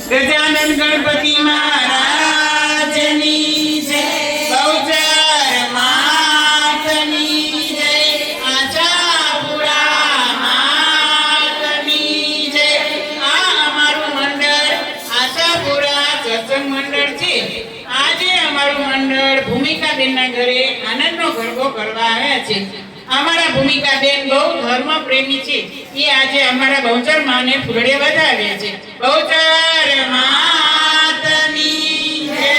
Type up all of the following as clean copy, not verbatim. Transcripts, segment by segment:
ગજાનન ગણપતિ મહારાજની જય, બહુચર માતની જય, આશાપુરા માતની જય। આ અમારું મંડળ આશાપુરા સત્સંગ મંડળ છે। આજે અમારું મંડળ ભૂમિકાબેનના ઘરે આનંદનો ગરબો કરવા આવ્યા છે। અમારા ભૂમિકાબેન બહુ ધર્મ પ્રેમી છે। એ આજે અમારા બહુચર માને ફૂલડે વધાવ્યા છે। બહુચર માતની જય।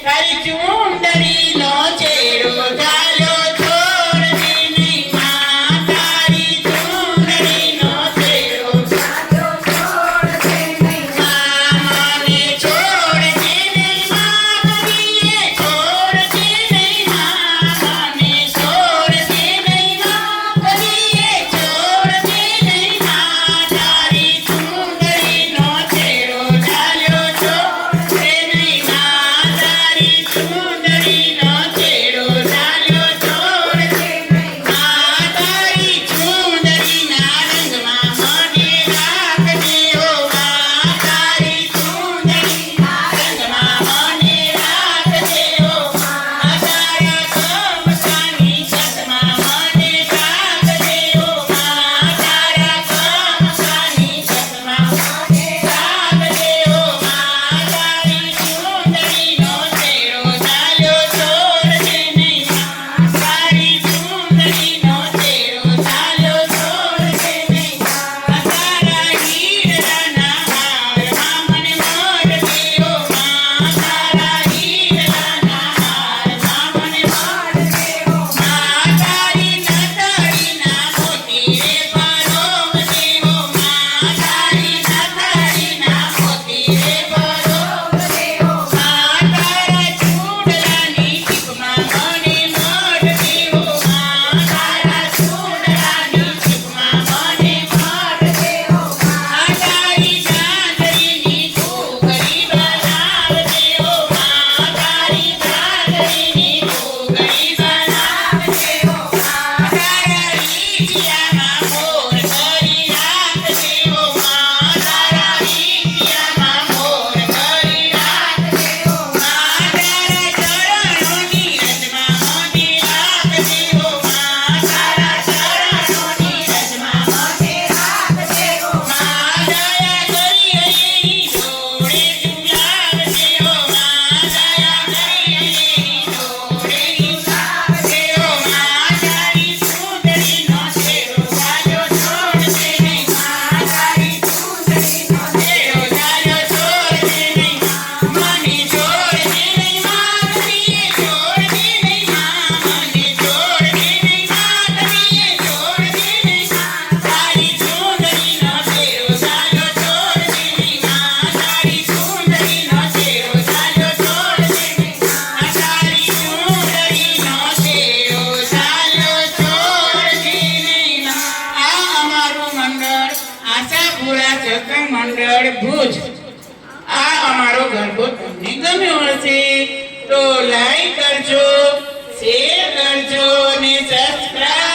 તારી ચુંદડીનો ચેડો ચાલ્યો છોડજે નહીં માં, તારી ચુંદડીનો ચેડો ચાલ્યો છોડજે નહીં માં, મને છોડજે નહીં માં, કદીએ છોડજે નહીં માં, મને છોડજે નહીં માં, કદીએ છોડજે નહીં માં, તારી ચુંદડીનો ચેડો ચાલ્યો છોડજે નહીં માં, તારી ચુંદડીનો ચેડો ચાલ્યો છોડજે નહીં માં, તારી ચુંદડીના રંગમાં મને રાખજે ઓ માં, તારી ચુંદડીના રંગમાં મને રાખજે ઓ માં, તારા કમળની છતમાં મને રાખજે ઓ માં, તારા કમળની છતમાં મને રાખજે ઓ માં, તારી ચુંદડીનો ચેડો ચાલ્યો છોડજે નહીં માં, તારી ચુંદડીનો ચેડો ચાલ્યો છોડજે નહીં માં, તારા હીરાના હારમાં મને મળજે ઓ માં, તારા હીરાના હારમાં મને મળજે ઓ માં, તારી નથડીના મોતી રે પરોવજે ઓ માં, તારી નથડીના મોતી રે પરોવજે ઓ માં, તારા ચૂડલાની ટીપમાં મને મળજે ઓ માં, તારા ચૂડલાની ટીપમાં મને મળજે ઓ માં, તારી ચાંદડીની ઘૂઘરી બનાવજે ઓ માં, તારી ચાંદડીની ઘૂઘરી બનાવજે ઓ માં, તારા ઈટિયામાં મોર કરી રાખજે ઓ માં, તારા ઈટિયામાં મોર કરી રાખજે ઓ માં, તારા ચરણોની રજમાં મને રાખજે ઓ માં, તારા ચરણોની રજમાં મને રાખજે ઓ માં, દયા કરી એની જોડે ઝુલાવજે ઓ માં, દયા કરી એની જોડે ઝુલાવજે ઓ માં, તારી ચૂંદડીનો ચેડો ચાલ્યો છોડજે નહીં માં, તારી ચૂંદડીનો ચેડો ચાલ્યો છોડજે નહીં માં, મને છોડજે નહીં માં, કદીએ છોડજે નહીં માં, મને છોડજે નહીં માં, કદીએ છોડજે નહીં માં, તારી ચૂંદડીનો ચેડો ચાલ્યો છોડજે નહીં માં, તારી ચૂંદડીનો ચેડો ચાલ્યો છોડજે નહીં માં, તારી ચૂંદડીનો ચેડો ચાલ્યો છોડજે નહીં માં। આ અમારું મંડળ આશાપુરા સત્સંગ મંડળ ભુજ। આ અમારો ગરબો તમને ગમ્યો હશે તો લાઈક કરજો, શેર કરજો અને સબસ્ક્રાઇબ